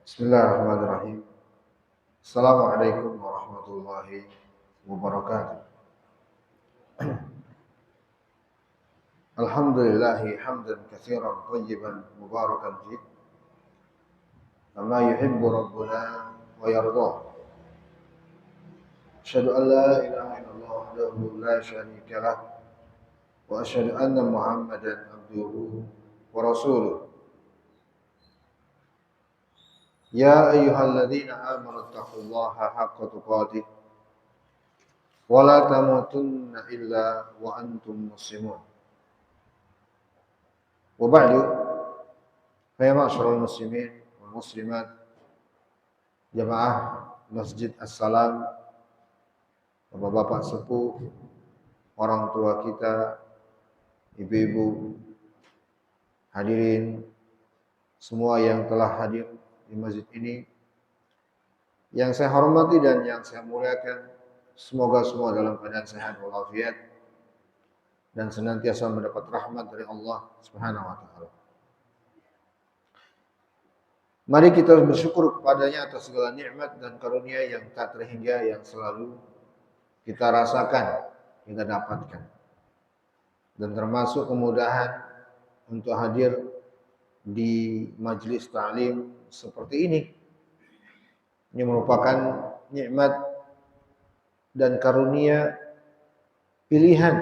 Bismillahirrahmanirrahim. Assalamualaikum warahmatullahi wabarakatuh. Alhamdulillahi hamdan katsiran thayyiban mubarakan fih kama yuhibbu rabbuna wa yarda. Asyhadu an la ilaha illallah wahdahu la syarika lah wa asyhadu anna Muhammadan abduhu wa rasuluh. Ya ayyuhalladzina amanu taqullaha haqqa tuqatih wa la tamutunna illa wa antum muslimun. Wa ba'du, fa ya ma'syaral muslimin wal muslimat, jamaah Masjid As-Salam, bapak-bapak sepuh, orang tua kita, ibu-ibu, hadirin semua yang telah hadir di masjid ini, yang saya hormati dan yang saya muliakan, semoga semua dalam keadaan sehat walafiat dan senantiasa mendapat rahmat dari Allah Subhanahu wa taala. Mari kita bersyukur kepadanya atas segala nikmat dan karunia yang tak terhingga yang selalu kita rasakan, kita dapatkan. Dan termasuk kemudahan untuk hadir di majelis ta'lim seperti ini. Ini merupakan nikmat dan karunia pilihan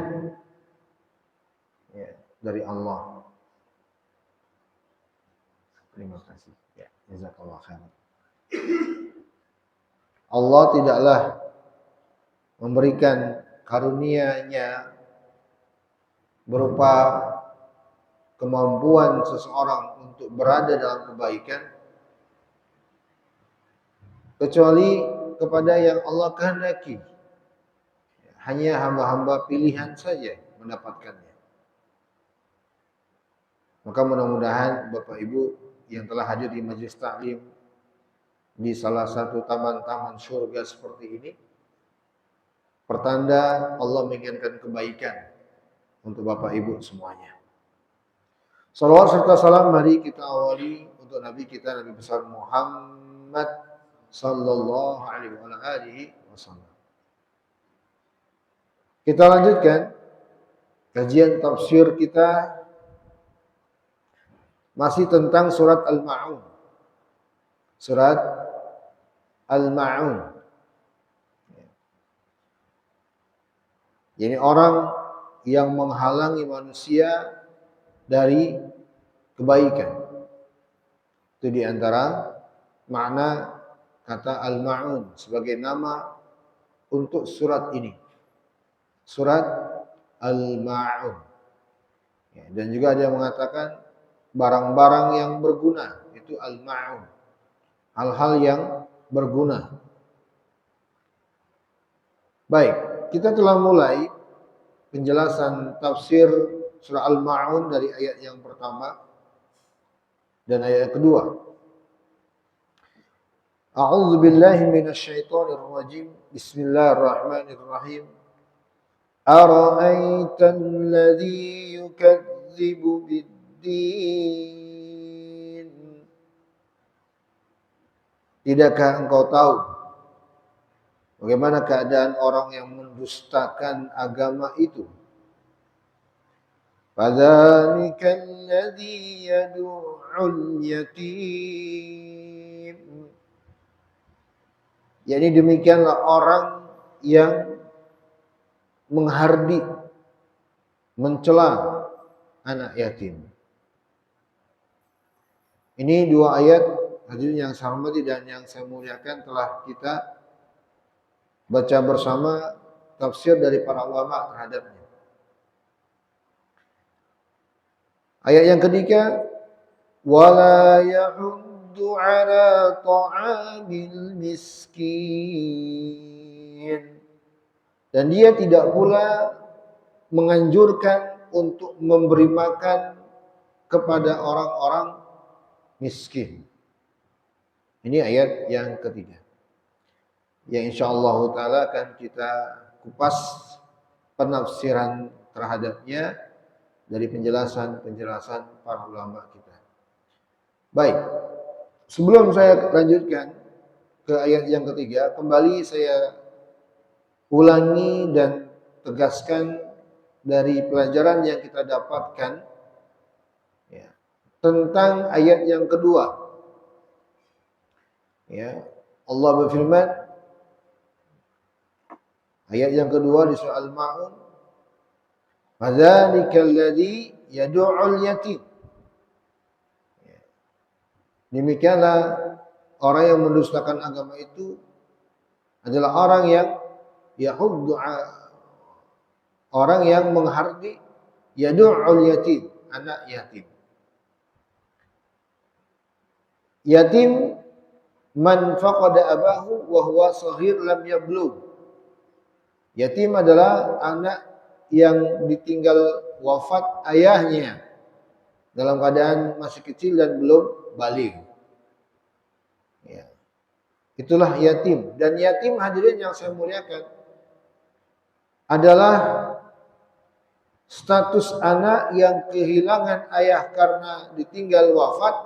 dari Allah. Terima kasih. Ya, jazakallahu khairan. Allah tidaklah memberikan karunia-Nya berupa kemampuan seseorang untuk berada dalam kebaikan kecuali kepada yang Allah kehendaki. Hanya hamba-hamba pilihan saja mendapatkannya. Maka mudah-mudahan Bapak Ibu yang telah hadir di majelis taklim di salah satu taman-taman surga seperti ini, pertanda Allah menginginkan kebaikan untuk Bapak Ibu semuanya. Salawat serta salam mari kita awali untuk Nabi kita, Nabi besar Muhammad sallallahu alaihi wasallam. Kita lanjutkan kajian tafsir kita masih tentang surat Al-Ma'un. Surat Al-Ma'un. Jadi orang yang menghalangi manusia dari kebaikan. Itu diantara makna kata Al-Ma'un sebagai nama untuk surat ini. Surat Al-Ma'un. Ya, dan juga ada yang mengatakan barang-barang yang berguna, itu Al-Ma'un. Hal-hal yang berguna. Baik, kita telah mulai penjelasan tafsir surah Al-Ma'un dari ayat yang pertama dan ayat yang kedua. A'udzu billahi minasyaitonir rajim. Bismillahirrahmanirrahim. Ara'aital ladzi yukadzibu bid-din. Tidakkah engkau tahu bagaimana keadaan orang yang mendustakan agama itu? Fadzalikal ladzi yad'ul yatim. Yani demikianlah orang yang menghardik, mencela anak yatim. Ini dua ayat hadirin yang saya hormati dan yang saya muliakan telah kita baca bersama tafsir dari para ulama terhadapnya. Ayat yang ketiga, wala yahuddu ala ta'amil miskin. Dan dia tidak pula menganjurkan untuk memberi makan kepada orang-orang miskin. Ini ayat yang ketiga, yang insyaallah ta'ala akan kita kupas penafsiran terhadapnya dari penjelasan-penjelasan para ulama kita. Baik, Sebelum saya lanjutkan ke ayat yang ketiga, kembali saya ulangi dan tegaskan dari pelajaran yang kita dapatkan ya, tentang ayat yang kedua. Ya, Allah berfirman ayat yang kedua di surah Al-Ma'un, "Fadzalikal ladzi yad'ul yatim." Demikianlah orang yang mendustakan agama itu adalah orang yang yahuddu, orang yang menghardi yad'ul yatim, anak yatim. Yatim man faqada abahu wa huwa shaghir lam yablugh. Yatim adalah anak yang ditinggal wafat ayahnya dalam keadaan masih kecil dan belum baligh. Ya. Itulah yatim. Dan yatim, hadirin yang saya muliakan, adalah status anak yang kehilangan ayah karena ditinggal wafat,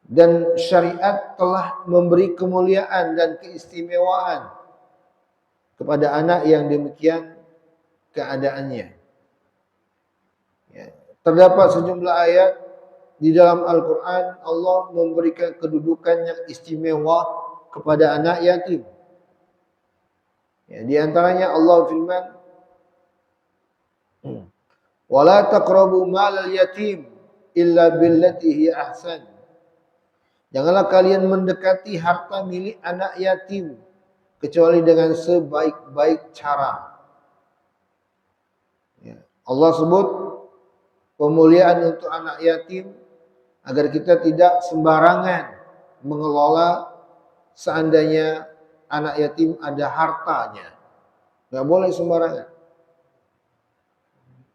dan syariat telah memberi kemuliaan dan keistimewaan kepada anak yang demikian keadaannya. Ya. Terdapat sejumlah ayat di dalam Al-Quran, Allah memberikan kedudukan yang istimewa kepada anak yatim. Ya, di antaranya Allah firman, "Wala taqrabu malal yatim illa billati hi ahsan." Janganlah kalian mendekati harta milik anak yatim kecuali dengan sebaik-baik cara. Ya. Allah sebut pemuliaan untuk anak yatim agar kita tidak sembarangan mengelola seandainya anak yatim ada hartanya. Nggak boleh sembarangan.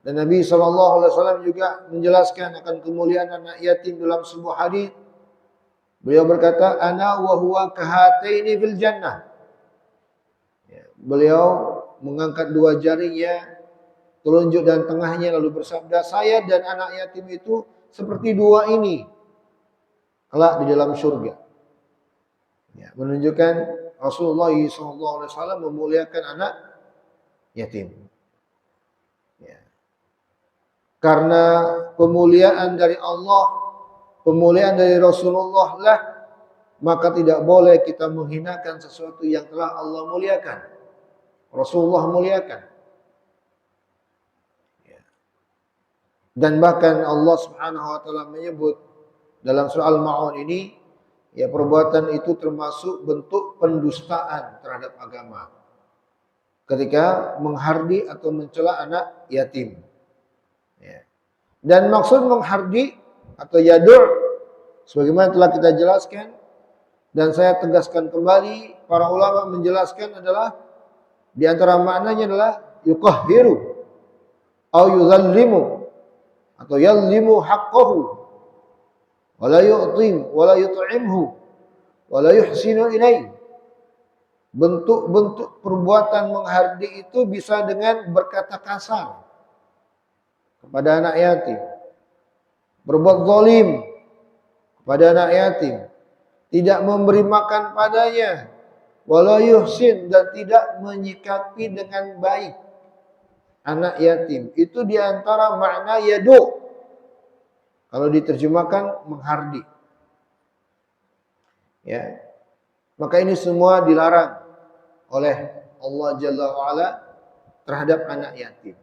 Dan Nabi SAW juga menjelaskan akan kemuliaan anak yatim dalam sebuah hadis. Beliau berkata, "Ana wa huwa kahataini fil jannah." Ya, beliau mengangkat dua jarinya, telunjuk dan tengahnya, lalu bersabda, "Saya dan anak yatim itu seperti dua ini kelak di dalam surga." Ya, menunjukkan Rasulullah SAW memuliakan anak yatim. Ya. Karena pemuliaan dari Allah, pemuliaan dari Rasulullah lah, maka tidak boleh kita menghinakan sesuatu yang telah Allah muliakan, Rasulullah muliakan. Ya. Dan bahkan Allah Subhanahu wa taala menyebut dalam surah Al-Ma'un ini, ya, perbuatan itu termasuk bentuk pendustaan terhadap agama ketika menghardi atau mencela anak yatim. Ya. Dan maksud menghardi atau yadur, sebagaimana telah kita jelaskan dan saya tegaskan kembali, para ulama menjelaskan adalah di antara maknanya adalah yuqahhiru au yuzallimu atau yallimu haqqahu wala yu'tim wala yut'imhu wala yuhsinu ilaih. Bentuk-bentuk perbuatan menghardi itu bisa dengan berkata kasar kepada anak yatim, berbuat zalim kepada anak yatim, tidak memberi makan padanya, wala yuhsin, dan tidak menyikapi dengan baik anak yatim. Itu diantara makna yadu, kalau diterjemahkan menghardi. Ya, maka ini semua dilarang oleh Allah Jalla wa'ala terhadap anak yatim.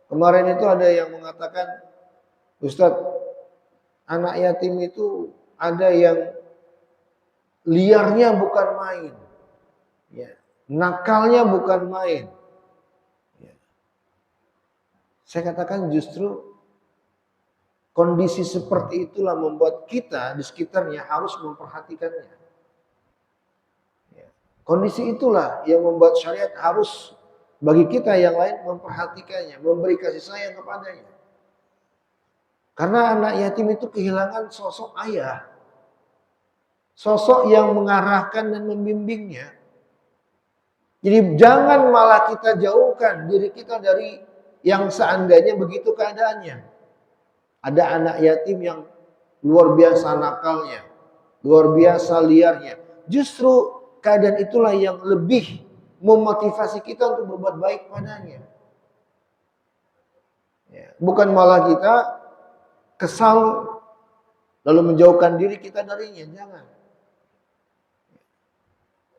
Kemarin itu ada yang mengatakan, "Ustadz, anak yatim itu ada yang liarnya bukan main, ya, nakalnya bukan main." Ya. Saya katakan justru kondisi seperti itulah membuat kita di sekitarnya harus memperhatikannya. Kondisi itulah yang membuat syariat harus bagi kita yang lain memperhatikannya, memberi kasih sayang kepadanya. Karena anak yatim itu kehilangan sosok ayah, sosok yang mengarahkan dan membimbingnya. Jadi jangan malah kita jauhkan diri kita dari yang seandainya begitu keadaannya. Ada anak yatim yang luar biasa nakalnya, luar biasa liarnya. Justru keadaan itulah yang lebih memotivasi kita untuk berbuat baik padanya. Ya, bukan malah kita kesal lalu menjauhkan diri kita darinya, jangan.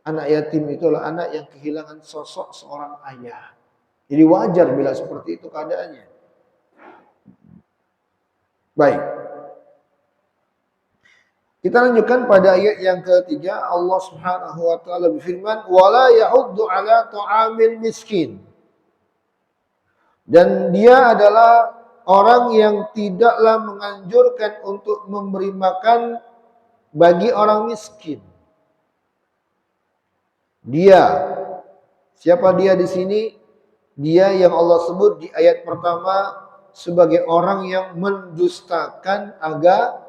Anak yatim itulah anak yang kehilangan sosok seorang ayah. Jadi wajar bila seperti itu keadaannya. Baik. Kita lanjutkan pada ayat yang ketiga. Allah Subhanahu wa taala berfirman, "Wala yahuddu ala ta'amil miskin." Dan dia adalah orang yang tidaklah menganjurkan untuk memberi makan bagi orang miskin. Dia, siapa dia di sini? Dia yang Allah sebut di ayat pertama sebagai orang yang mendustakan agama.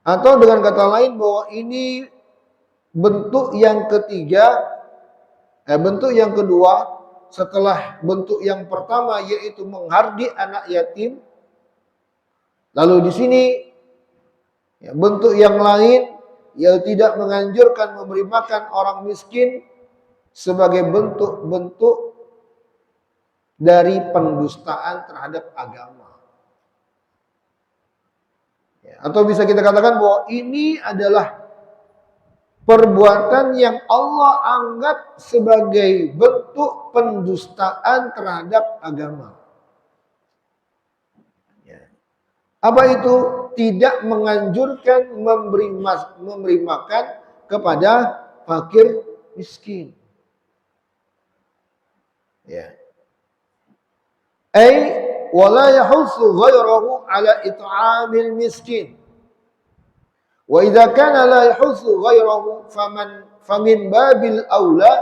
Atau dengan kata lain bahwa ini bentuk yang ketiga, bentuk yang kedua setelah bentuk yang pertama yaitu menghardik anak yatim. Lalu di sini bentuk yang lain yaitu tidak menganjurkan memberi makan orang miskin sebagai bentuk-bentuk dari pendustaan terhadap agama. Atau bisa kita katakan bahwa ini adalah perbuatan yang Allah anggap sebagai bentuk pendustaan terhadap agama. Apa itu? Tidak menganjurkan memberi makan kepada fakir miskin. Ya. Wala yahussu ghairahu ala it'amil miskin. Wa idza kana la yahussu ghairahu famin babil aula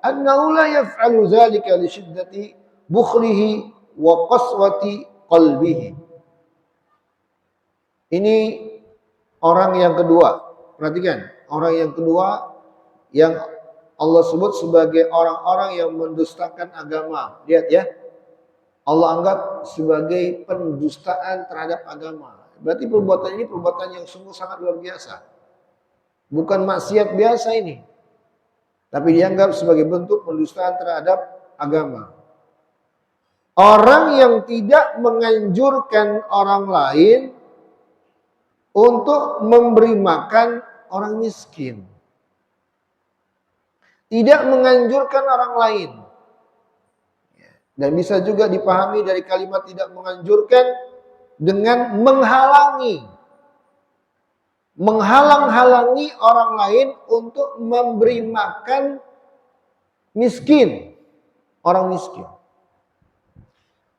annahu la yaf'alu dzalika li shiddati bukhlihi wa qaswati qalbihi. Ini orang yang kedua. Perhatikan, orang yang kedua yang Allah sebut sebagai orang-orang yang mendustakan agama. Lihat ya. Allah anggap sebagai pendustaan terhadap agama. Berarti perbuatan ini perbuatan yang sungguh sangat luar biasa. Bukan maksiat biasa ini. Tapi dianggap sebagai bentuk pendustaan terhadap agama. Orang yang tidak menganjurkan orang lain untuk memberi makan orang miskin. Tidak menganjurkan orang lain. Dan bisa juga dipahami dari kalimat tidak menganjurkan dengan menghalangi. Menghalang-halangi orang lain untuk memberi makan miskin. Orang miskin.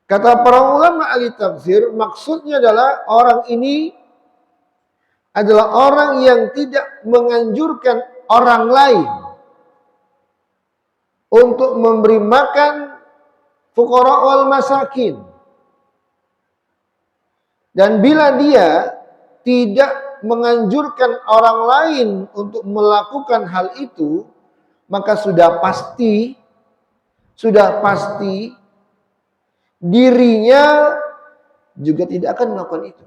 Kata para ulama ahli tafsir, maksudnya adalah orang ini adalah orang yang tidak menganjurkan orang lain untuk memberi makan fuqara wal masakin. Dan bila dia tidak menganjurkan orang lain untuk melakukan hal itu, maka sudah pasti dirinya juga tidak akan melakukan itu.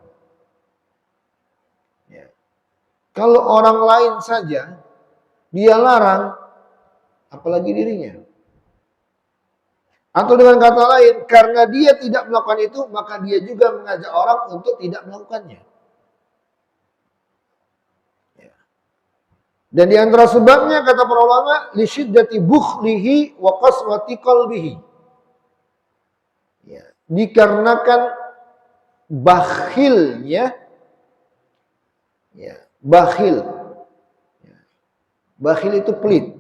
Kalau orang lain saja dia larang, apalagi dirinya. Atau dengan kata lain, karena dia tidak melakukan itu, maka dia juga mengajak orang untuk tidak melakukannya. Dan di antara sebabnya kata para ulama, li syiddati bukhlihi wa qaswati qalbihi. Dikarenakan bakhilnya, bakhil. Bakhil itu pelit.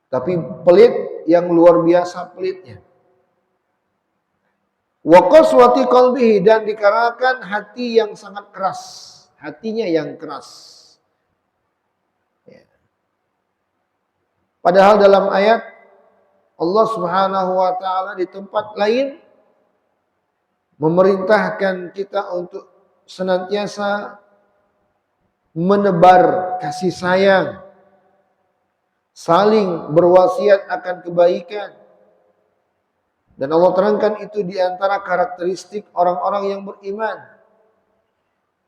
Tapi pelit yang luar biasa pelitnya. Wa qaswati qalbihi, dan dikarenakan hati yang sangat keras. Hatinya yang keras. Padahal dalam ayat Allah Subhanahu wa taala di tempat lain memerintahkan kita untuk senantiasa menebar kasih sayang, saling berwasiat akan kebaikan, Dan Allah terangkan itu di antara karakteristik orang-orang yang beriman.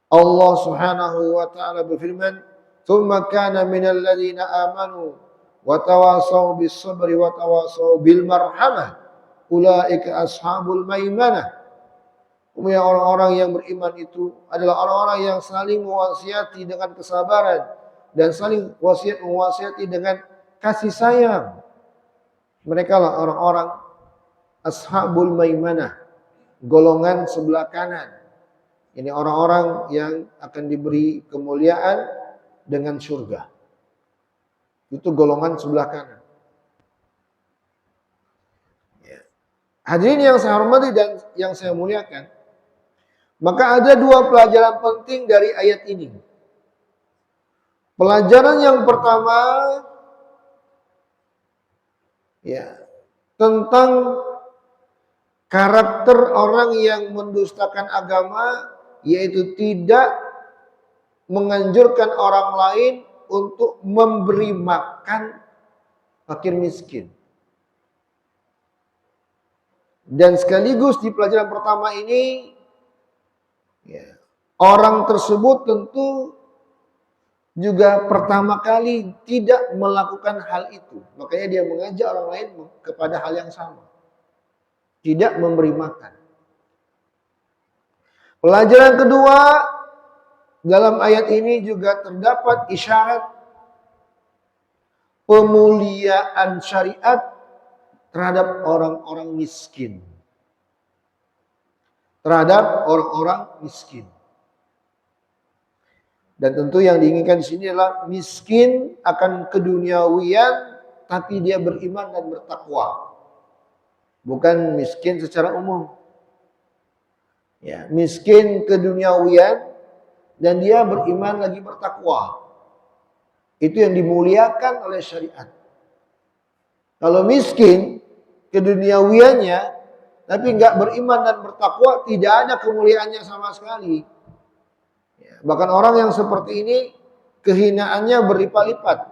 Allah Subhanahu wa taala berfirman, "Tsumma kana minal ladzina amanu wa tawasaw bis sabri wa tawasaw bil marhamah. Ulaika ashabul maimanah." Kemudian orang-orang yang beriman itu adalah orang-orang yang saling mewasiati dengan kesabaran dan saling mewasiati dengan kasih sayang. Mereka lah orang-orang ashabul maimanah, golongan sebelah kanan. Ini orang-orang yang akan diberi kemuliaan dengan surga. Itu golongan sebelah kanan. Ya. Hadirin yang saya hormati dan yang saya muliakan, maka ada dua pelajaran penting dari ayat ini. Pelajaran yang pertama, ya, tentang karakter orang yang mendustakan agama, yaitu tidak menganjurkan orang lain untuk memberi makan fakir miskin. Dan sekaligus di pelajaran pertama ini, ya, orang tersebut tentu juga pertama kali tidak melakukan hal itu. Makanya dia mengajak orang lain kepada hal yang sama. Tidak memberi makan. Pelajaran kedua, dalam ayat ini juga terdapat isyarat pemuliaan syariat terhadap orang-orang miskin. Terhadap orang-orang miskin. Dan tentu yang diinginkan di sini adalah miskin akan keduniawian, tapi dia beriman dan bertakwa. Bukan miskin secara umum. Ya, miskin keduniawian dan dia beriman lagi bertakwa. Itu yang dimuliakan oleh syariat. Kalau miskin keduniawiannya tapi nggak beriman dan bertakwa, tidak ada kemuliaannya sama sekali. Ya, bahkan orang yang seperti ini kehinaannya berlipat-lipat.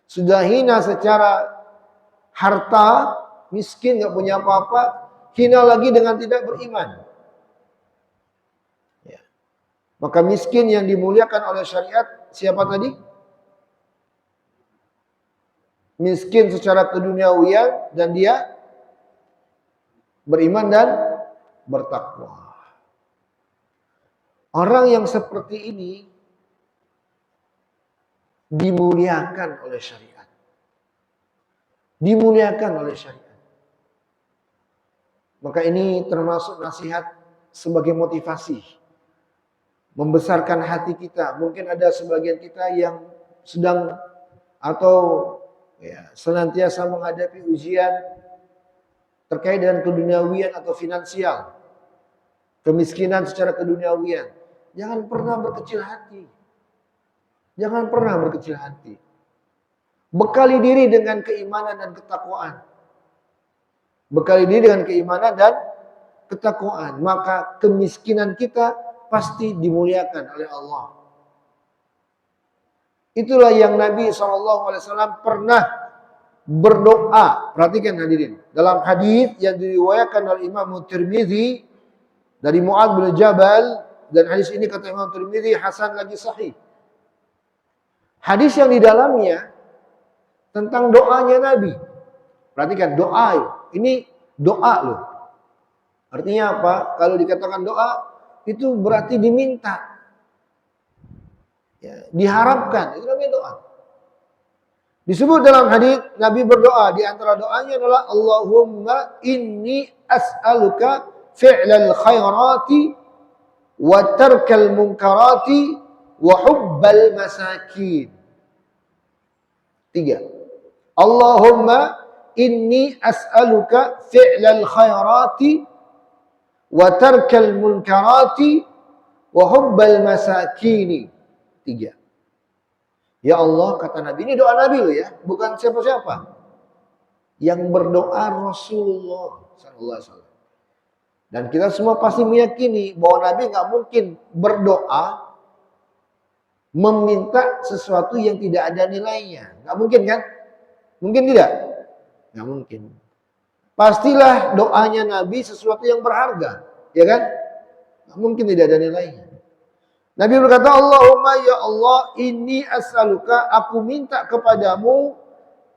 Sudah hina secara harta, miskin nggak punya apa-apa, hina lagi dengan tidak beriman. Maka miskin yang dimuliakan oleh syariat siapa tadi? Miskin secara keduniawian dan dia beriman dan bertakwa. Orang yang seperti ini dimuliakan oleh syariat. Dimuliakan oleh syariat. Maka ini termasuk nasihat sebagai motivasi. Membesarkan hati kita. Mungkin ada sebagian kita yang sedang atau ya, senantiasa menghadapi ujian terkait dengan keduniawian atau finansial. Kemiskinan secara keduniawian. Jangan pernah berkecil hati. Jangan pernah berkecil hati. Bekali diri dengan keimanan dan ketakwaan. Bekali diri dengan keimanan dan ketakwaan. Maka kemiskinan kita pasti dimuliakan oleh Allah. Itulah yang Nabi SAW pernah berdoa. Perhatikan hadirin. Dalam hadis yang diriwayatkan oleh Imam Tirmidzi dari Mu'adz bin Jabal, dan hadis ini kata Imam Tirmidzi hasan lagi sahih. Hadis yang di dalamnya tentang doanya Nabi. Perhatikan doa. Ini doa loh. Artinya apa? Kalau dikatakan doa, itu berarti diminta, ya, diharapkan. Itu namanya doa. Disebut dalam hadis Nabi berdoa, di antara doanya adalah Allahumma inni as'aluka fi'lal khairati wa tarkal munkarati wa hubbal masakin. 3. Allahumma inni as'aluka fi'lal khairati wa tarkal munkarati wa hubbal masakini. 3. Ya Allah, kata Nabi, ini doa Nabi loh ya, bukan siapa-siapa. Yang berdoa Rasulullah sallallahu alaihi wasallam. Dan kita semua pasti meyakini bahwa Nabi nggak mungkin berdoa meminta sesuatu yang tidak ada nilainya. Nggak mungkin kan? Mungkin tidak? Nggak mungkin. pastilah doanya Nabi sesuatu yang berharga, ya kan? Nggak mungkin tidak ada nilainya. Nabi berkata, Allahumma ya Allah, inni as'aluka, aku minta kepadamu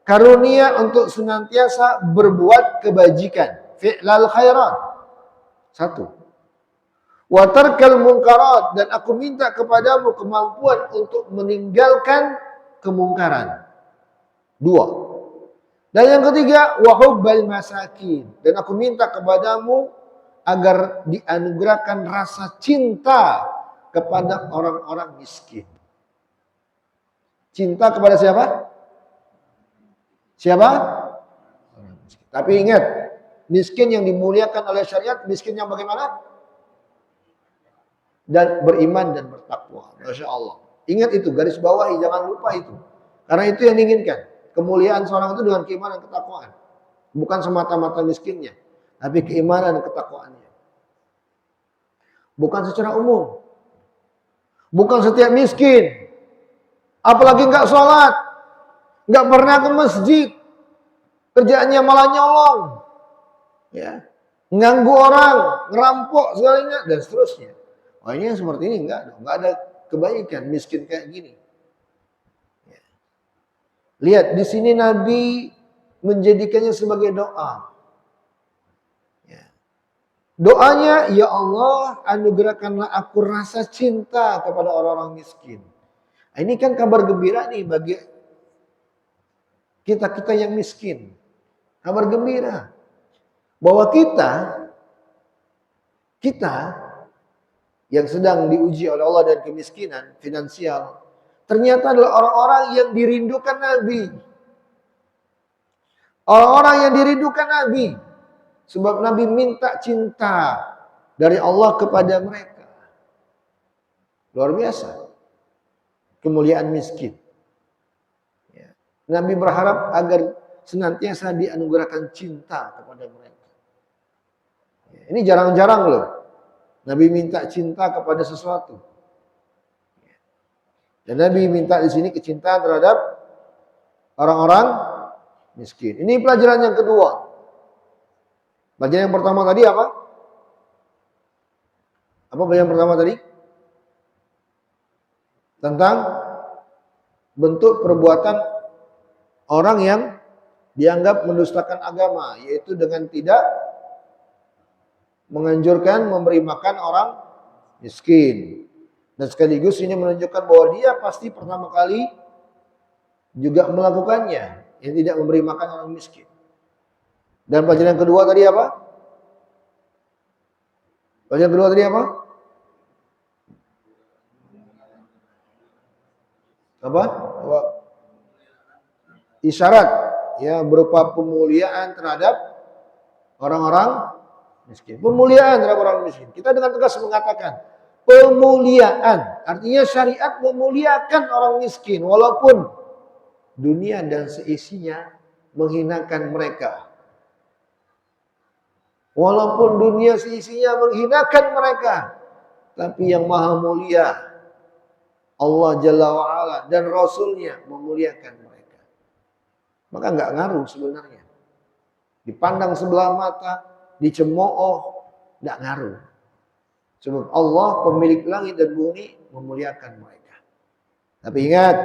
karunia untuk senantiasa berbuat kebajikan, fi'lal khairat. Satu. Wa tarkal munkarat, dan aku minta kepadamu kemampuan untuk meninggalkan kemungkaran. Dua. Dan yang ketiga, wa hubbal masakin, dan aku minta kepadamu agar dianugerahkan rasa cinta kepada orang-orang miskin. Cinta kepada siapa? Siapa? Tapi ingat, miskin yang dimuliakan oleh syariat, miskin yang bagaimana? Dan beriman dan bertakwa. Masya Allah. Ingat itu, garis bawahi, jangan lupa itu. Karena itu yang diinginkan. Kemuliaan seorang itu dengan keimanan dan ketakwaan. Bukan semata-mata miskinnya, tapi keimanan dan ketakwaannya. Bukan secara umum. Bukan setiap miskin. Apalagi nggak sholat. Nggak pernah ke masjid. Kerjaannya malah nyolong. Ya. Nganggu orang. Ngerampok segalanya. Dan seterusnya. Wah, ini yang seperti ini enggak ada kebaikan miskin kayak gini. Ya. Lihat di sini Nabi menjadikannya sebagai doa. Ya. Doanya, ya Allah, anugerahkanlah aku rasa cinta kepada orang-orang miskin. Nah, ini kan kabar gembira nih bagi kita yang miskin. Kabar gembira bahwa kita yang sedang diuji oleh Allah dan kemiskinan finansial, ternyata adalah orang-orang yang dirindukan Nabi. Orang-orang yang dirindukan Nabi. Sebab Nabi minta cinta dari Allah kepada mereka. Luar biasa. Kemuliaan miskin. Ya. Nabi berharap agar senantiasa dianugerahkan cinta kepada mereka. Ya. Ini jarang-jarang loh. Nabi minta cinta kepada sesuatu. Dan Nabi minta di sini kecintaan terhadap orang-orang miskin. Ini pelajaran yang kedua. Pelajaran yang pertama tadi apa? Apa pelajaran yang pertama tadi? Tentang bentuk perbuatan orang yang dianggap mendustakan agama, yaitu dengan tidak menganjurkan memberi makan orang miskin. Dan sekaligus ini menunjukkan bahwa dia pasti pertama kali juga melakukannya, yang tidak memberi makan orang miskin. Dan pelajaran yang kedua tadi apa? Pelajaran kedua tadi apa? Apa? Isyarat ya, berupa pemuliaan terhadap orang-orang miskin. Pemuliaan terhadap orang miskin. Kita dengan tegas mengatakan pemuliaan, artinya syariat memuliakan orang miskin walaupun dunia dan seisinya menghinakan mereka. Walaupun dunia seisinya menghinakan mereka, tapi yang maha mulia Allah Jalla wa'ala dan Rasulnya memuliakan mereka. Maka nggak ngaruh sebenarnya. Dipandang sebelah mata, dicemooh, nggak ngaruh. Sebab Allah pemilik langit dan bumi memuliakan mereka. Tapi ingat,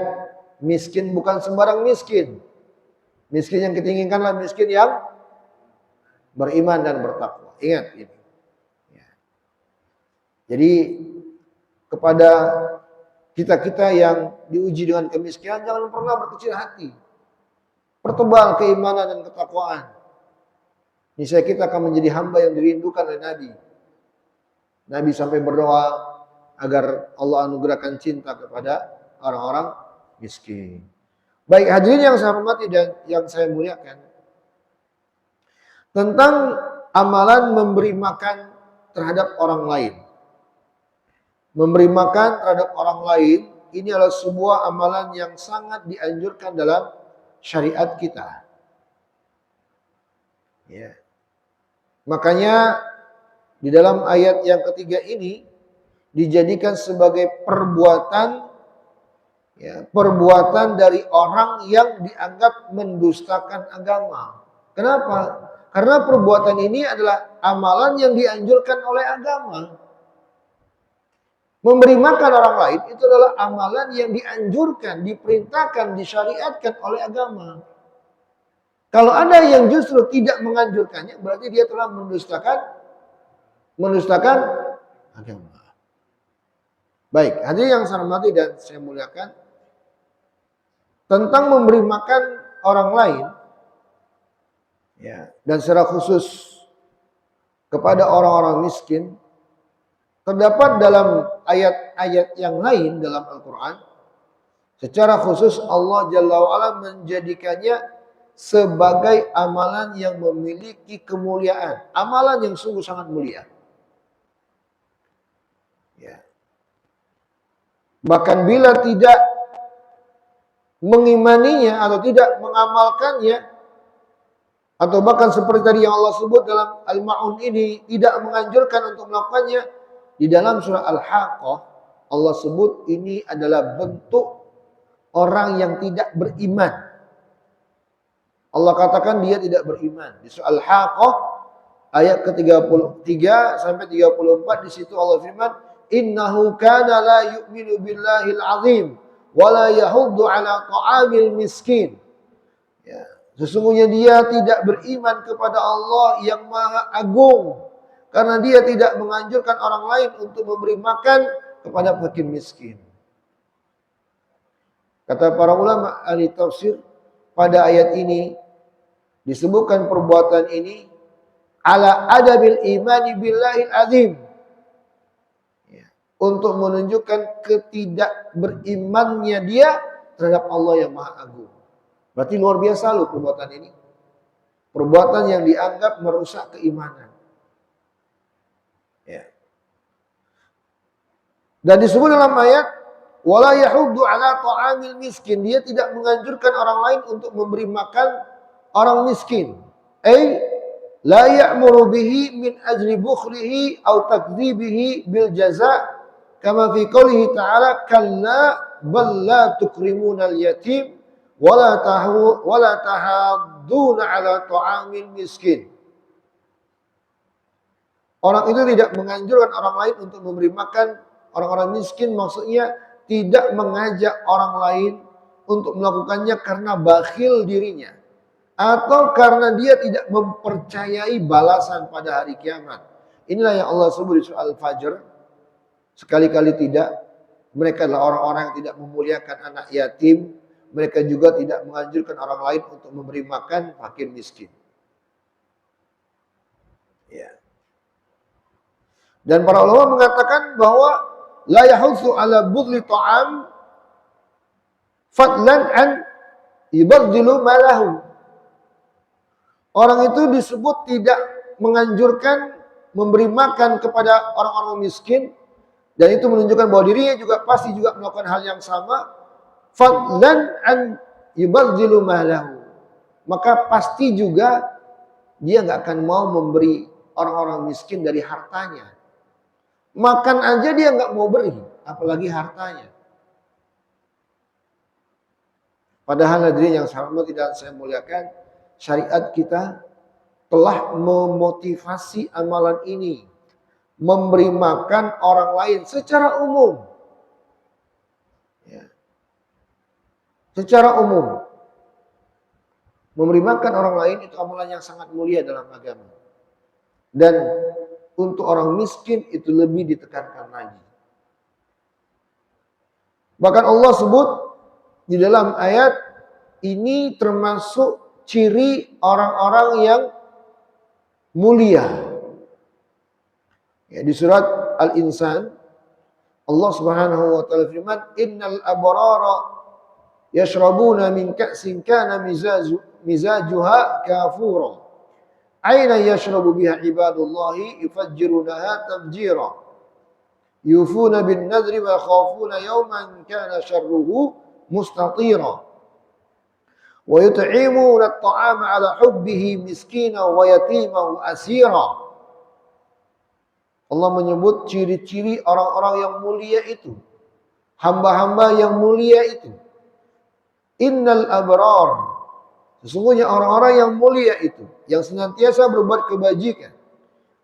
miskin bukan sembarang miskin. Miskin yang kita inginkanlah miskin yang beriman dan bertakwa. Ingat ini. Ya. Jadi kepada kita yang diuji dengan kemiskinan, jangan pernah berkecil hati. Pertebal keimanan dan ketakwaan. Niscaya kita akan menjadi hamba yang dirindukan oleh Nabi. Nabi sampai berdoa agar Allah anugerahkan cinta kepada orang-orang miskin. Baik hadirin yang saya hormati dan yang saya muliakan. Tentang amalan memberi makan terhadap orang lain. Memberi makan terhadap orang lain, ini adalah sebuah amalan yang sangat dianjurkan dalam syariat kita. Ya. Makanya di dalam ayat yang ketiga ini dijadikan sebagai perbuatan, ya, perbuatan dari orang yang dianggap mendustakan agama. Kenapa? Karena perbuatan ini adalah amalan yang dianjurkan oleh agama. Memberi makan orang lain itu adalah amalan yang dianjurkan, diperintahkan, disyariatkan oleh agama. Kalau ada yang justru tidak menganjurkannya, berarti dia telah mendustakan agama. Baik, hadirin yang saya hormati dan saya muliakan, tentang memberi makan orang lain, ya, dan secara khusus kepada orang-orang miskin, terdapat dalam ayat-ayat yang lain dalam Al-Quran. Secara khusus Allah Jalla wa'ala menjadikannya sebagai amalan yang memiliki kemuliaan. Amalan yang sungguh sangat mulia. Ya. Bahkan bila tidak mengimaninya atau tidak mengamalkannya, atau bahkan seperti tadi yang Allah sebut dalam Al-Ma'un ini, tidak menganjurkan untuk melakukannya, di dalam surah Al-Haqqah Allah sebut ini adalah bentuk orang yang tidak beriman. Allah katakan dia tidak beriman. Di surah Al-Haqqah ayat ke-33 sampai 34, di situ Allah firman, "Innahu kana la yu'minu billahil azim wa la yahuddu ala ta'amil miskin." Ya, sesungguhnya dia tidak beriman kepada Allah yang Maha Agung, karena dia tidak menganjurkan orang lain untuk memberi makan kepada fakir miskin. Kata para ulama ahli tafsir, pada ayat ini disebutkan perbuatan ini ala adabil imani billahil azim, ya, untuk menunjukkan ketidakberimannya dia terhadap Allah yang Maha Agung. Berarti luar biasa loh perbuatan ini. Perbuatan yang dianggap merusak keimanan. Ya. Dan disebut dalam ayat wala yahuddu ala ta'amil miskin, dia tidak menganjurkan orang lain untuk memberi makan orang miskin. La ya'muru bihi min ajli bukhlihi aw takdzibihi bil jaza kama fi qoulihi ta'ala kalla bal la tukrimunal yatim wala tahadduna ala ta'amil miskin. Orang itu tidak menganjurkan orang lain untuk memberi makan orang-orang miskin, maksudnya tidak mengajak orang lain untuk melakukannya karena bakhil dirinya, atau karena dia tidak mempercayai balasan pada hari kiamat. Inilah yang Allah sebut di surah Al-Fajr. Sekali-kali tidak. Mereka adalah orang-orang yang tidak memuliakan anak yatim. Mereka juga tidak menganjurkan orang lain untuk memberi makan fakir miskin. Ya. Dan para ulama mengatakan bahwa la yahutsu ala budli ta'am fadlan an yubaddilu malahu. Orang itu disebut tidak menganjurkan memberi makan kepada orang-orang miskin, dan itu menunjukkan bahwa dirinya juga pasti juga melakukan hal yang sama. Fadlan an yubaddilu malahu. Maka pasti juga dia nggak akan mau memberi orang-orang miskin dari hartanya. Makan aja dia nggak mau beri, apalagi hartanya. Padahal hadirin yang saya hormati dan saya muliakan, syariat kita telah memotivasi amalan ini, memberi makan orang lain secara umum. Ya. Secara umum, memberi makan orang lain itu amalan yang sangat mulia dalam agama. Dan untuk orang miskin itu lebih ditekankan lagi. Bahkan Allah sebut di dalam ayat ini termasuk ciri orang-orang yang mulia. Ya, di surat Al-Insan Allah Subhanahu wa taala firman, "Innal abrara yashrabuna min ka'sin kana mizajuha kafura. Aina yashrabu biha ibadullahi yufajjirunaha tafjira. Yufuna bin nadri wa yakhafuna yawman kana syarruhu mustatira. Wa yut'imuna at-ta'ama 'ala hubbihi miskina wa yatima wa asira." Allah menyebut ciri-ciri orang-orang yang mulia itu, hamba-hamba yang mulia itu. Innal abrar, Sesungguhnya orang-orang yang mulia itu, yang senantiasa berbuat kebajikan,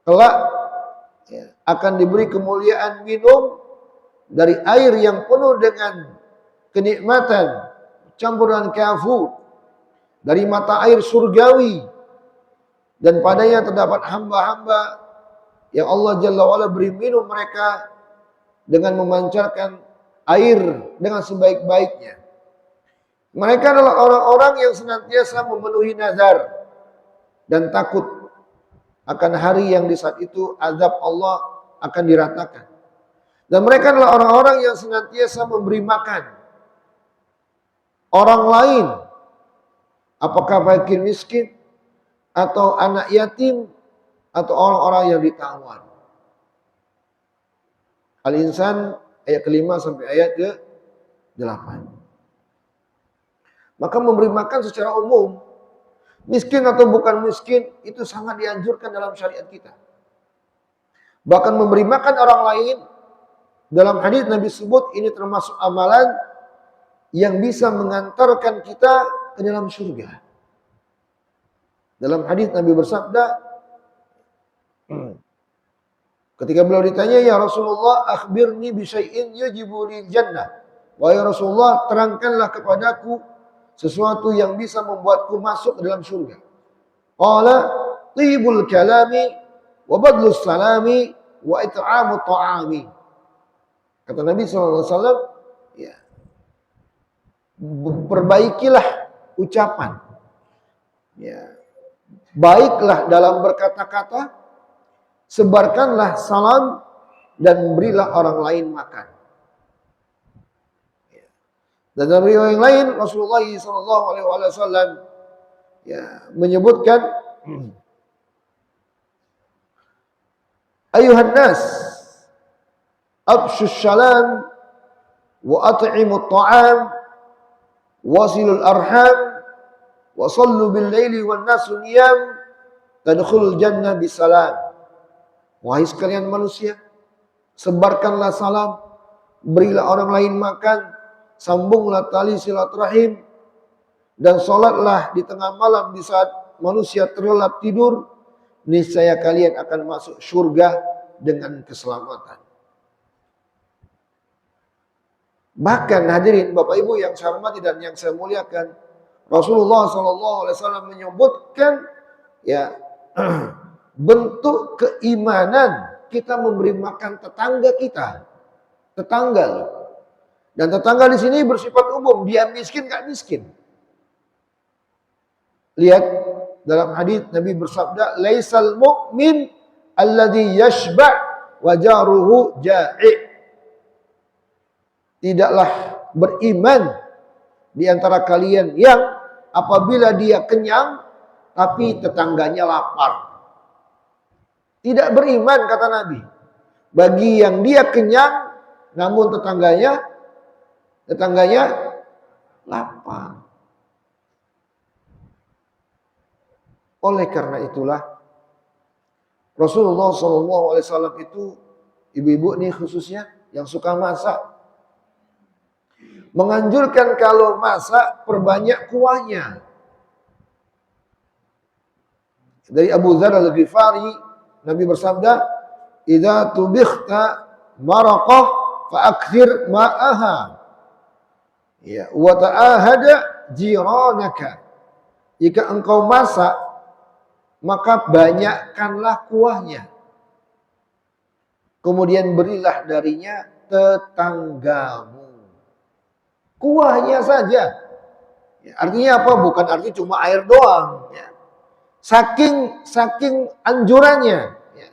kelak akan diberi kemuliaan minum dari air yang penuh dengan kenikmatan, campur dengan kafur, dari mata air surgawi, dan padanya terdapat hamba-hamba yang Allah Jalla wa'ala beri minum mereka dengan memancarkan air dengan sebaik-baiknya. Mereka adalah orang-orang yang senantiasa memenuhi nazar dan takut akan hari yang di saat itu azab Allah akan diratakan. Dan mereka adalah orang-orang yang senantiasa memberi makan orang lain, apakah fakir miskin atau anak yatim atau orang-orang yang ditawan. Al-Insan ayat ke-5 sampai ayat ke-8. Maka memberi makan secara umum, miskin atau bukan miskin, itu sangat dianjurkan dalam syariat kita. Bahkan memberi makan orang lain, dalam hadis Nabi sebut ini termasuk amalan yang bisa mengantarkan kita ke dalam surga. Dalam hadis Nabi bersabda, ketika beliau ditanya, ya Rasulullah, akhbirni bisyai'in yujibu lil jannah. Wahai Rasulullah, terangkanlah kepadaku sesuatu yang bisa membuatku masuk ke dalam surga. Qala tibul kalami wa badlus salami wa it'amu ta'ami. Kata Nabi SAW, ya, perbaikilah ucapan. Ya, baiklah dalam berkata-kata, sebarkanlah salam dan berilah orang lain makan. Dan dalam riwayat yang lain Rasulullah SAW menyebutkan, ayuhan nas abshus salam wa at'imut ta'am wasilul arham wa sallu bil laili wan nasu niyam tadkhulul jannah bisalam. Wahai sekalian manusia, sebarkanlah salam, berilah orang lain makan, sambunglah tali silaturahim, dan sholatlah di tengah malam di saat manusia terlelap tidur, niscaya kalian akan masuk surga dengan keselamatan. Bahkan hadirin Bapak Ibu yang saya hormati dan yang saya muliakan, Rasulullah SAW menyebutkan ya bentuk keimanan kita memberi makan tetangga kita, tetangga loh. Dan tetangga di sini bersifat umum, dia miskin gak miskin. Lihat dalam hadis Nabi bersabda, laisal mu'min alladhi yashba' wa jaruhu ja'i'. Tidaklah beriman di antara kalian yang apabila dia kenyang tapi tetangganya lapar. Tidak beriman kata Nabi bagi yang dia kenyang namun tetangganya lapar. Oleh karena itulah Rasulullah SAW itu, ibu-ibu nih khususnya yang suka masak, menganjurkan kalau masak perbanyak kuahnya. Dari Abu Dzar Al-Ghifari, Nabi bersabda, "Idza tubikhta maraqah fa akthir ma'aha." Ya, wa ta'ahada jiranaka. Jika engkau masak, maka banyakkanlah kuahnya. Kemudian berilah darinya tetanggamu. Kuahnya saja. Ya, artinya apa? Bukan arti cuma air doang. Ya. Saking anjurannya. Ya.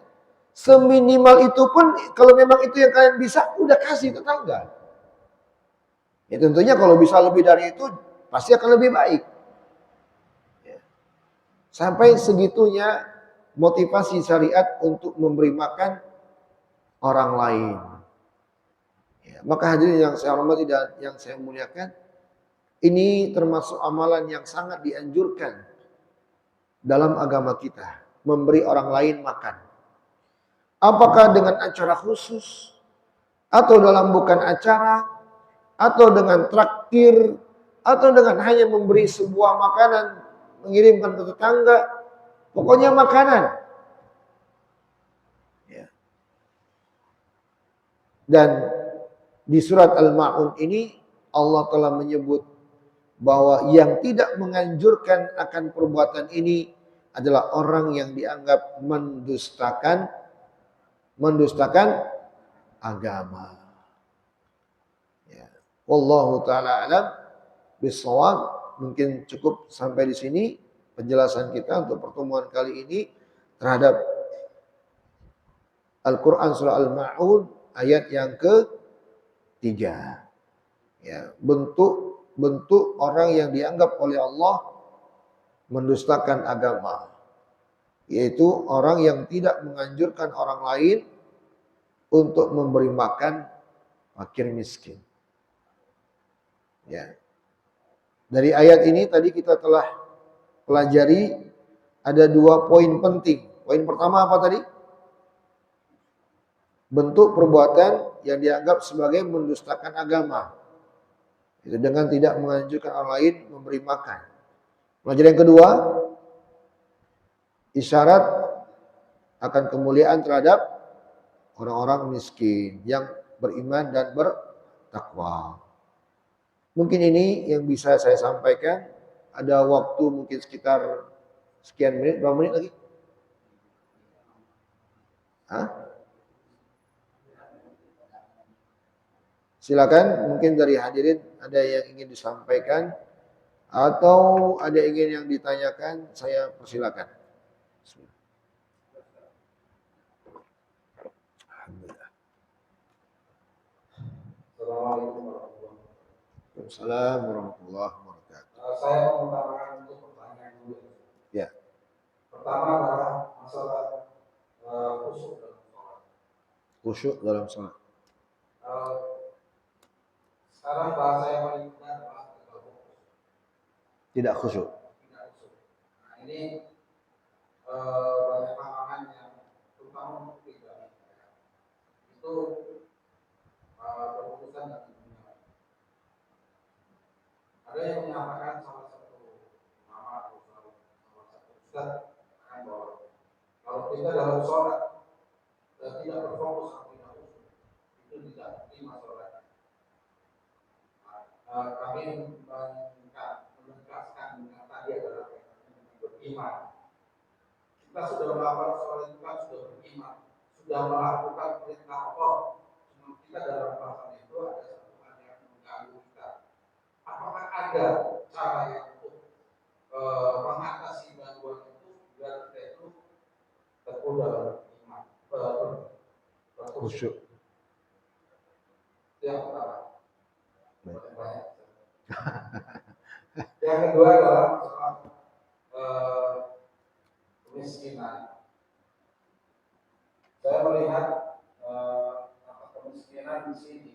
Seminimal itu pun kalau memang itu yang kalian bisa, udah kasih tetangga. Ya tentunya kalau bisa lebih dari itu pasti akan lebih baik. Ya. Sampai segitunya motivasi syariat untuk memberi makan orang lain. Ya, maka hadirin yang saya hormati dan yang saya muliakan, ini termasuk amalan yang sangat dianjurkan dalam agama kita, memberi orang lain makan. Apakah dengan acara khusus atau dalam bukan acara, atau dengan traktir, atau dengan hanya memberi sebuah makanan mengirimkan ke tetangga, pokoknya makanan. Ya. Dan di surat Al-Ma'un ini Allah telah menyebut bahwa yang tidak menganjurkan akan perbuatan ini adalah orang yang dianggap mendustakan agama. Ya. Wallahu taala alam bisawab. Mungkin cukup sampai di sini penjelasan kita untuk pertemuan kali ini terhadap Al-Quran surah Al-Ma'un ayat yang ketiga. Ya, bentuk orang yang dianggap oleh Allah mendustakan agama, yaitu orang yang tidak menganjurkan orang lain untuk memberi makan fakir miskin. Ya. Dari ayat ini tadi kita telah pelajari ada 2 poin penting. Poin pertama apa tadi? Bentuk perbuatan yang dianggap sebagai mendustakan agama. Itu dengan tidak menganjurkan orang lain memberi makan. Pelajaran yang kedua, isyarat akan kemuliaan terhadap orang-orang miskin yang beriman dan bertakwa. Mungkin ini yang bisa saya sampaikan. Ada waktu mungkin sekitar sekian menit, berapa menit lagi? Hah? Silakan, mungkin dari hadirin ada yang ingin disampaikan atau ada ingin yang ditanyakan, saya persilakan. Alhamdulillah. Assalamualaikum warahmatullahi wabarakatuh. Saya mengutamakan untuk pertanyaan dulu. Ya. Pertama adalah masalah khusyuk dalam sholat. Khusyuk dalam sholat. Sekarang bahasa yang paling benar adalah tidak khusyuk. Tidak khusyuk. Nah ini banyak pemahaman yang terutama untuk tidak itu berkeputusan dan ada yang menyatakan salah satu ulama atau salah satu ustaz akan bahwa kalau kita dalam sholat tidak berfokus atau tidak khusyuk itu tidak terima sholatnya. Kami menegaskan dengan tadi adalah beriman. Kita sudah melakukan sholat itu kan sudah beriman, sudah melakukan perintah Allah. Cuma kita dalam bahasan itu ada satu hal yang mengganggu kita. Apakah ada cara yang untuk mengatasi gangguan itu biar kita itu teguh dalam iman, Khusyuk. Yang pertama. Yang kedua adalah masalah kemiskinan. Saya melihat kemiskinan di sini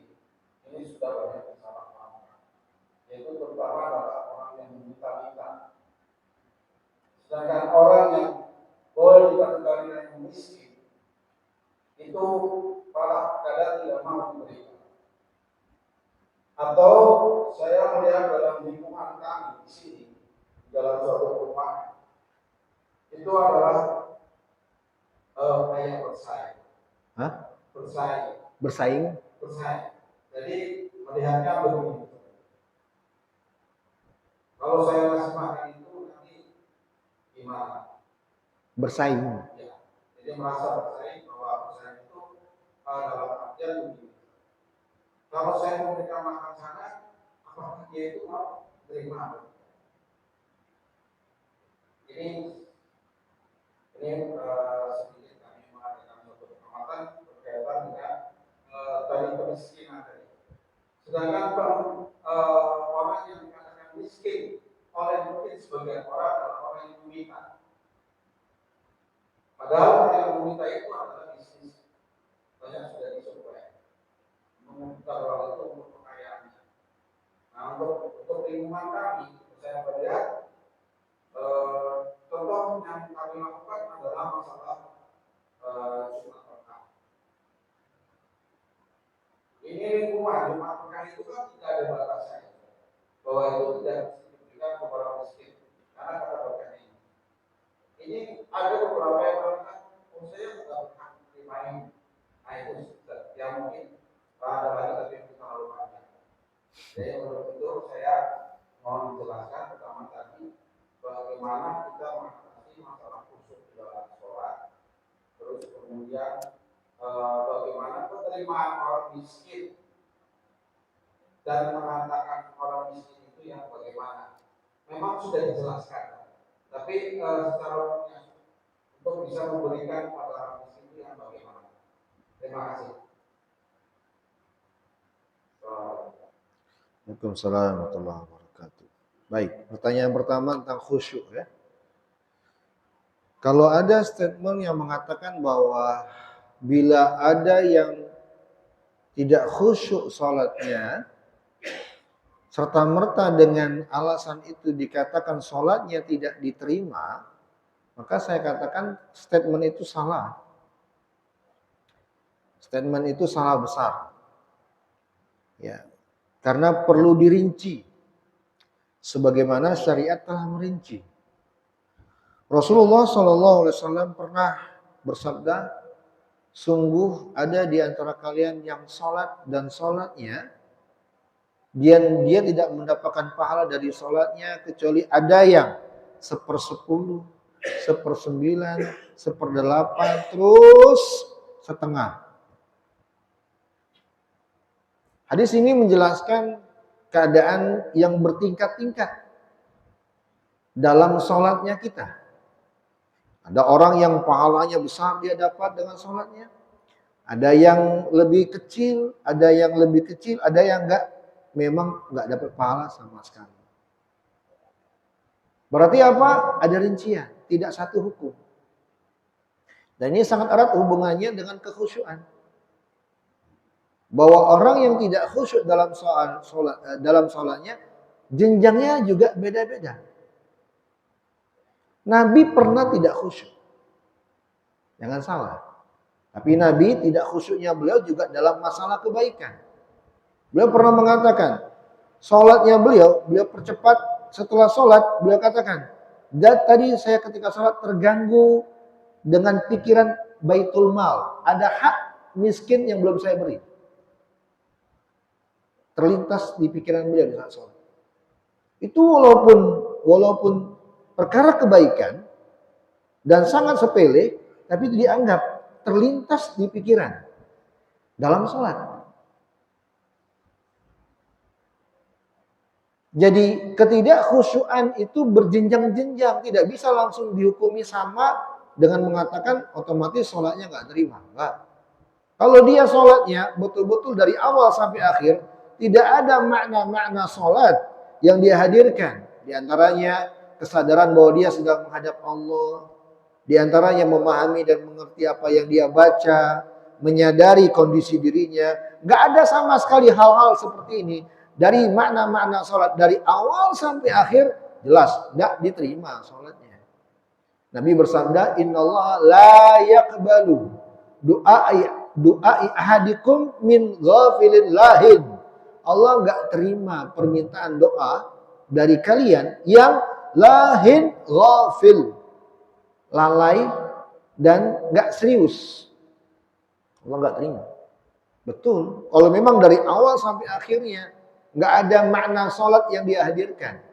ini sudah banyak disalahpahamkan, yaitu terutama adalah orang yang meminta-minta. Sedangkan orang yang boleh dikategorikan yang miskin itu malah kadang tidak mau memberikan. Atau saya melihat dalam lingkungan kami di sini, dalam suatu rumah, itu adalah kayak bersaing. Hah? Bersaing. Bersaing? Bersaing. Jadi melihatnya begini. Kalau saya ngasih makan itu nanti gimana? Bersaing. Ya. Jadi merasa bersaing bahwa bersaing itu dalam artian begini. Kalau saya memberikan makan sana, apakah dia itu mau terima? Ini sedikit kami mengadakan suatu pengamatan berkaitan dengan tadi kemiskinan tadi. Sedangkan orang yang dikatakan miskin oleh mungkin sebagian orang adalah orang yang meminta. Padahal orang yang meminta itu adalah bisnis. Banyak sudah disurvei. Meminta orang itu untuk kekayaannya. Nah untuk lingkungan kami, saya melihat contoh yang kami lakukan adalah masalah Jumat Pekan. Ini lingkungan Jumat Pekan itu kan tidak ada batasnya, bahwa itu tidak diberikan kepada miskin, karena kata ada beberapa yang mengatakan, oh saya nggak berhak terima ini. Nah itu yang mungkin ada lagi tapi yang kita lalu panjang. Jadi menurut itu saya mohon dijelaskan pertama tadi bagaimana kita mengatasi masalah khusyuk di dalam sholat. Terus kemudian bagaimana penerimaan orang miskin dan mengatakan orang miskin itu yang bagaimana. Memang sudah dijelaskan, tapi secara umumnya untuk bisa memberikan pada orang miskin itu yang bagaimana. Terima kasih. Waalaikumsalam warahmatullahi wabarakatuh. Baik, pertanyaan pertama tentang khusyuk ya. Kalau ada statement yang mengatakan bahwa bila ada yang tidak khusyuk sholatnya, serta-merta dengan alasan itu dikatakan sholatnya tidak diterima, maka saya katakan statement itu salah. Statement itu salah besar. Ya, karena perlu dirinci. Sebagaimana syariat telah merinci. Rasulullah SAW pernah bersabda, sungguh ada di antara kalian yang sholat dan sholatnya, dia tidak mendapatkan pahala dari sholatnya kecuali ada yang 1/10, 1/9, 1/8, terus setengah. Hadis ini menjelaskan keadaan yang bertingkat-tingkat dalam sholatnya kita. Ada orang yang pahalanya besar dia dapat dengan sholatnya. Ada yang lebih kecil, ada yang lebih kecil, ada yang memang enggak dapat pahala sama sekali. Berarti apa? Ada rincian, tidak satu hukum. Dan ini sangat erat hubungannya dengan kekhusyuan. Bahwa orang yang tidak khusyuk dalam sholatnya, jenjangnya juga beda-beda. Nabi pernah tidak khusyuk. Jangan salah. Tapi Nabi tidak khusyuknya beliau juga dalam masalah kebaikan. Beliau pernah mengatakan, sholatnya beliau percepat setelah sholat, beliau katakan, tadi saya ketika sholat terganggu dengan pikiran baitul mal. Ada hak miskin yang belum saya beri. Terlintas di pikiran beliau di saat sholat. Itu walaupun perkara kebaikan dan sangat sepele, tapi itu dianggap terlintas di pikiran dalam sholat. Jadi ketidakkhusyuan itu berjenjang-jenjang, tidak bisa langsung dihukumi sama dengan mengatakan otomatis sholatnya nggak terima. Enggak. Kalau dia sholatnya betul-betul dari awal sampai akhir, tidak ada makna-makna sholat yang dia hadirkan. Di antaranya kesadaran bahwa dia sedang menghadap Allah. Di antaranya memahami dan mengerti apa yang dia baca. Menyadari kondisi dirinya. Nggak ada sama sekali hal-hal seperti ini. Dari makna-makna sholat. Dari awal sampai akhir. Jelas, nggak diterima sholatnya. Nabi bersabda, innallaha la yaqbalu du'ai ahadikum min ghafilin lahin. Allah nggak terima permintaan doa dari kalian yang lahin ghafil, lalai dan nggak serius. Allah nggak terima. Betul. Kalau memang dari awal sampai akhirnya nggak ada makna sholat yang dia hadirkan,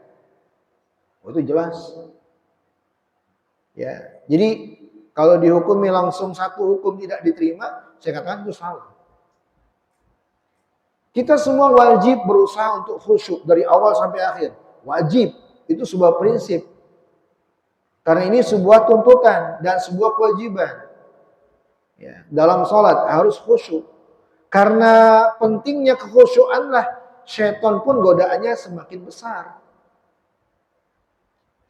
itu jelas. Ya, jadi kalau dihukumi langsung satu hukum tidak diterima, saya katakan itu salah. Kita semua wajib berusaha untuk khusyuk dari awal sampai akhir. Wajib. Itu sebuah prinsip. Karena ini sebuah tuntutan dan sebuah kewajiban. Ya, dalam sholat harus khusyuk. Karena pentingnya kekhusyuanlah syaitan pun godaannya semakin besar.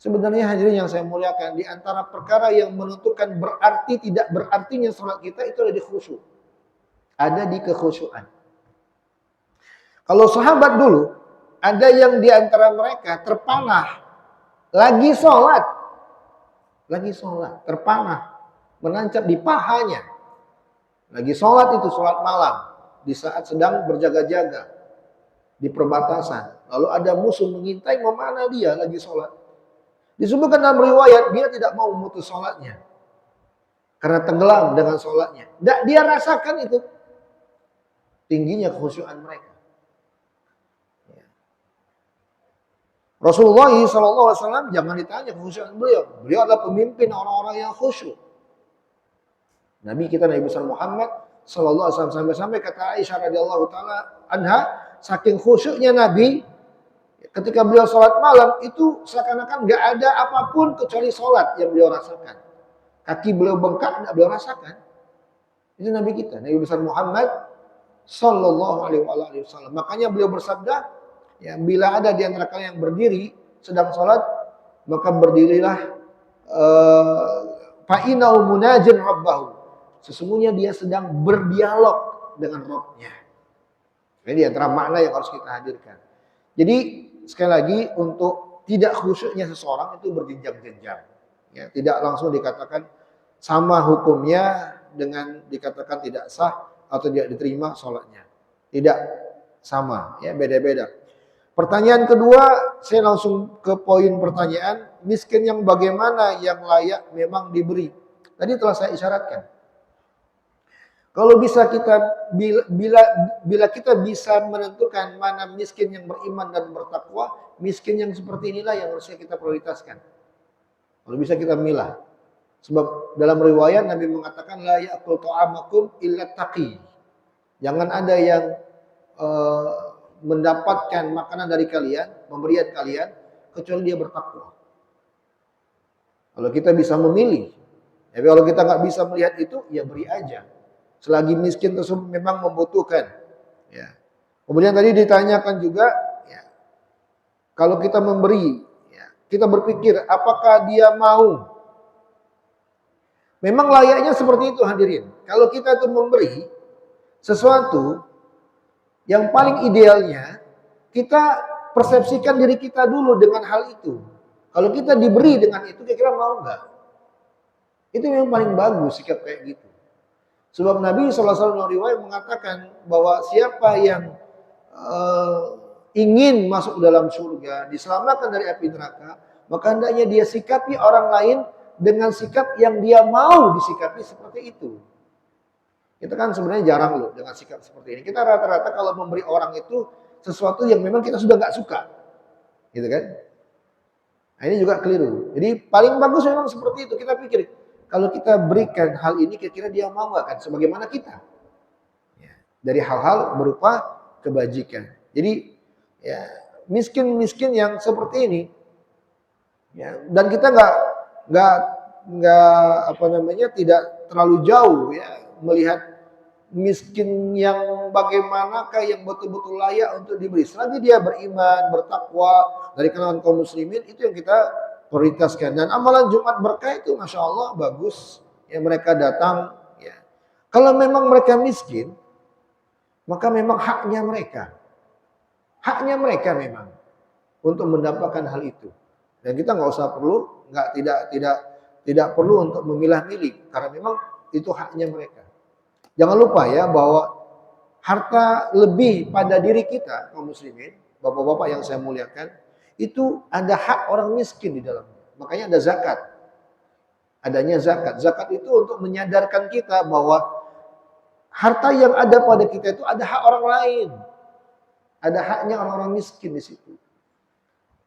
Sebenarnya hadirin yang saya muliakan, di antara perkara yang menentukan berarti tidak berartinya sholat kita itu ada di khusyuk. Ada di kekhusyuan. Kalau sahabat dulu, ada yang di antara mereka terpanah. Lagi sholat, terpanah. Menancap di pahanya. Lagi sholat itu, sholat malam. Di saat sedang berjaga-jaga. Di perbatasan. Lalu ada musuh mengintai, memana dia lagi sholat. Disebutkan dalam riwayat, dia tidak mau memutus sholatnya. karena tenggelam dengan sholatnya. Dia rasakan itu tingginya kekhusyuan mereka. Rasulullah SAW jangan ditanya kekhusyuan beliau. Beliau adalah pemimpin orang-orang yang khusyuk. Nabi kita Nabi besar Muhammad SAW sampai-sampai kata Aisyah radhiyallahu taala anha, saking khusyuknya Nabi ketika beliau sholat malam itu seakan-akan nggak ada apapun kecuali sholat yang beliau rasakan. Kaki beliau bengkak, nggak beliau rasakan. Itu Nabi kita, Nabi besar Muhammad Sallallahu Alaihi Wasallam. Makanya beliau bersabda, ya, bila ada di antara kalian yang berdiri sedang sholat, maka berdirilah. Fa'inau munajin rabbahu. Sesungguhnya dia sedang berdialog dengan Rabbnya. Ini di antara makna yang harus kita hadirkan. Jadi sekali lagi untuk tidak khusyuknya seseorang itu berjenjang-jenjang. Ya, tidak langsung dikatakan sama hukumnya dengan dikatakan tidak sah atau tidak diterima sholatnya. Tidak sama, ya, beda-beda. Pertanyaan kedua, saya langsung ke poin pertanyaan, miskin yang bagaimana yang layak memang diberi. Tadi telah saya isyaratkan. Kalau bisa kita bila kita bisa menentukan mana miskin yang beriman dan bertakwa, miskin yang seperti inilah yang harusnya kita prioritaskan. Kalau bisa kita milah. Sebab dalam riwayat Nabi mengatakan la ya'kul ta'amakum illa taqi. Jangan ada yang mendapatkan makanan dari kalian, pemberian kalian, kecuali dia bertakwa. Kalau kita bisa memilih, tapi kalau kita nggak bisa melihat itu, ya beri aja. Selagi miskin tersebut memang membutuhkan. Ya. Kemudian tadi ditanyakan juga, ya, kalau kita memberi, ya, kita berpikir apakah dia mau. Memang layaknya seperti itu hadirin. Kalau kita itu memberi sesuatu, yang paling idealnya kita persepsikan diri kita dulu dengan hal itu. Kalau kita diberi dengan itu, kira-kira mau nggak? Itu yang paling bagus sikap kayak gitu. Sebab Nabi SAW riwayat mengatakan bahwa siapa yang ingin masuk dalam surga, diselamatkan dari api neraka, maka hendaknya dia sikapi orang lain dengan sikap yang dia mau disikapi seperti itu. Kita kan sebenarnya jarang loh dengan sikap seperti ini. Kita rata-rata kalau memberi orang itu sesuatu yang memang kita sudah nggak suka, gitu kan? Nah, ini juga keliru. Jadi paling bagus memang seperti itu. Kita pikir kalau kita berikan hal ini, kira-kira dia mau nggak kan? Sebagaimana kita, ya, dari hal-hal berupa kebajikan. Jadi ya miskin-miskin yang seperti ini, ya, dan kita nggak apa namanya tidak terlalu jauh ya melihat miskin yang bagaimanakah yang betul-betul layak untuk diberi. Selagi dia beriman, bertakwa dari kalangan kaum muslimin, itu yang kita prioritaskan. Dan amalan Jumat berkah itu Masya Allah bagus. Ya, mereka datang. Ya. Kalau memang mereka miskin, maka memang haknya mereka. Haknya mereka memang untuk mendapatkan hal itu. Dan kita nggak usah perlu, tidak perlu untuk memilah-milih. Karena memang itu haknya mereka. Jangan lupa ya bahwa harta lebih pada diri kita kaum muslimin, bapak-bapak yang saya muliakan, itu ada hak orang miskin di dalamnya. Makanya ada zakat. Adanya zakat. Zakat itu untuk menyadarkan kita bahwa harta yang ada pada kita itu ada hak orang lain. Ada haknya orang-orang miskin di situ.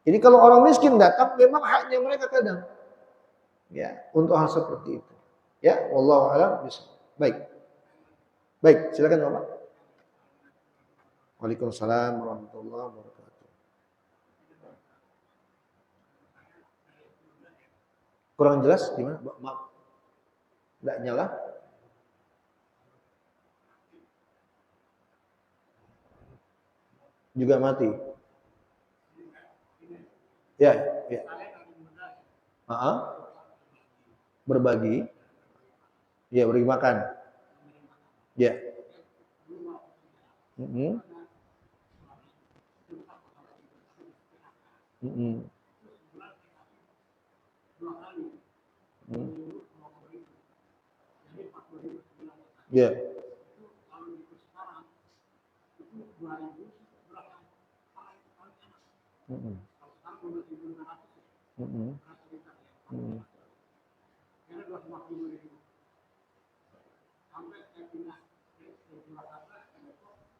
Jadi kalau orang miskin datang, memang haknya mereka kadang. Ya, untuk hal seperti itu. Ya, wallahu a'lam bishawab. Baik. Baik, silakan Bapak. Waalaikumsalam warahmatullahi wabarakatuh. Kurang jelas gimana? Maaf. Enggak nyala? Juga mati. Ya, ya. Berbagi. Ya, beri makan. Ya. Mm-hmm. Mm-hmm. Mm-hmm. Ya. Mm-hmm. Mm-hmm. Mm-hmm.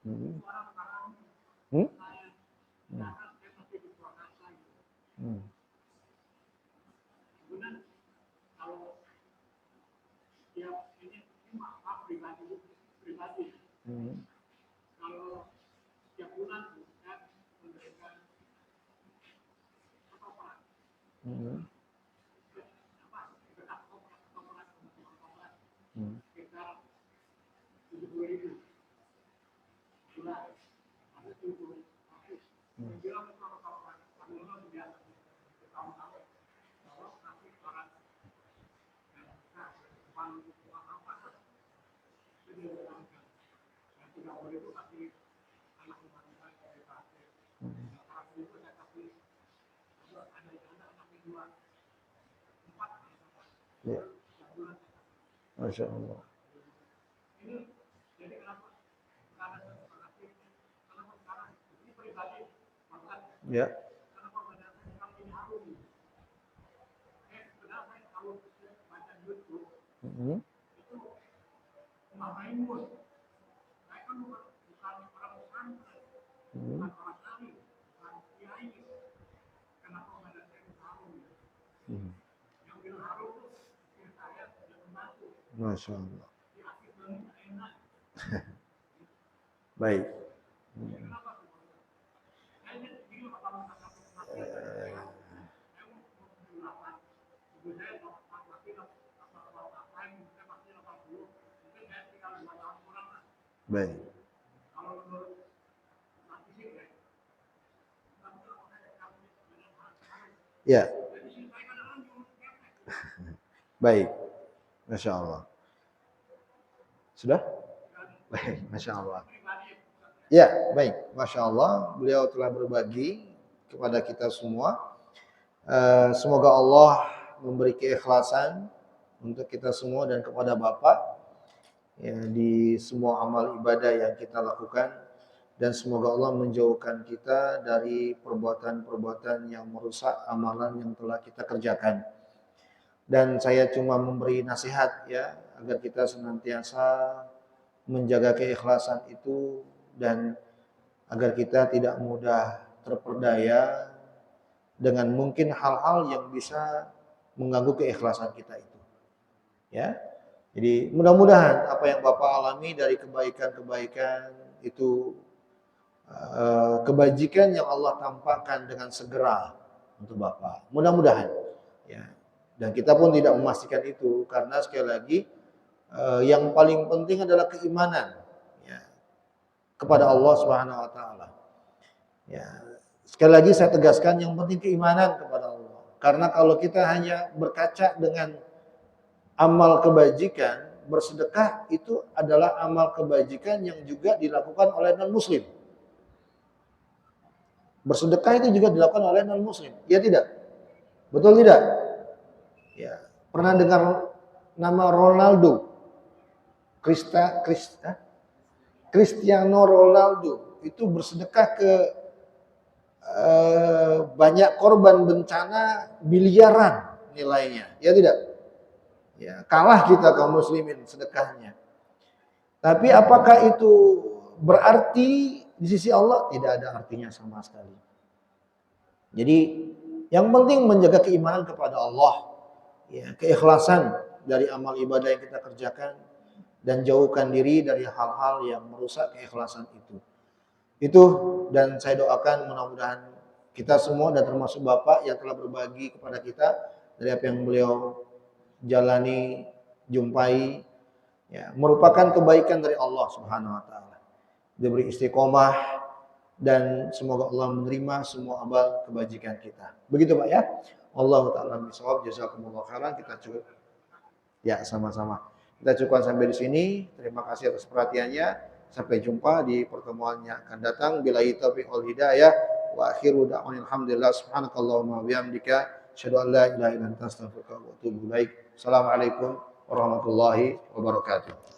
Hmm. Hmm? Hmm. Hmm. Hmm. Hmm. Ya, Masya Allah. Ya. Hmm. Hmm. Hmm. Masya Allah. Baik. Baik. Ya, baik. Masya Allah. Sudah? Baik, Masya Allah. Ya, baik. Masya Allah, beliau telah berbagi kepada kita semua. Semoga Allah memberi keikhlasan untuk kita semua dan kepada Bapak ya, di semua amal ibadah yang kita lakukan. Dan semoga Allah menjauhkan kita dari perbuatan-perbuatan yang merusak amalan yang telah kita kerjakan. Dan saya cuma memberi nasihat ya, agar kita senantiasa menjaga keikhlasan itu dan agar kita tidak mudah terperdaya dengan mungkin hal-hal yang bisa mengganggu keikhlasan kita itu. Ya. Jadi mudah-mudahan apa yang Bapak alami dari kebaikan-kebaikan itu kebajikan yang Allah tampakkan dengan segera untuk Bapak. Mudah-mudahan ya. Dan kita pun tidak memastikan itu karena sekali lagi yang paling penting adalah keimanan ya, kepada Allah Subhanahu wa taala. Ya. Sekali lagi saya tegaskan yang penting keimanan kepada Allah. Karena kalau kita hanya berkaca dengan amal kebajikan, bersedekah itu adalah amal kebajikan yang juga dilakukan oleh non-muslim. Bersedekah itu juga dilakukan oleh non-muslim. Ya tidak? Betul tidak? Ya. Pernah dengar nama Ronaldo? Cristiano Ronaldo itu bersedekah ke banyak korban bencana miliaran nilainya. Ya tidak? Ya, kalah kita kaum muslimin sedekahnya. Tapi apakah itu berarti di sisi Allah? Tidak ada artinya sama sekali. Jadi yang penting menjaga keimanan kepada Allah, ya, keikhlasan dari amal ibadah yang kita kerjakan dan jauhkan diri dari hal-hal yang merusak keikhlasan itu. Itu dan saya doakan mudah-mudahan kita semua dan termasuk Bapak yang telah berbagi kepada kita dari apa yang beliau jalani, jumpai ya, merupakan kebaikan dari Allah Subhanahu wa taala. Diberi istiqomah dan semoga Allah menerima semua amal kebajikan kita. Begitu Pak ya. Allah taala bisawab, jazakumullah khairan. Kita cukup. Ya, sama-sama. Kita cukupkan sampai di sini. Terima kasih atas perhatiannya. Sampai jumpa di pertemuan yang akan datang. Billahi taufiq wal hidayah. Wa akhiru da'wana alhamdulillah subhanakallahumma wa bihamdika asyhadu an la ilaha illa anta astaghfiruka wa atubu ilaik. Assalamualaikum warahmatullahi wabarakatuh.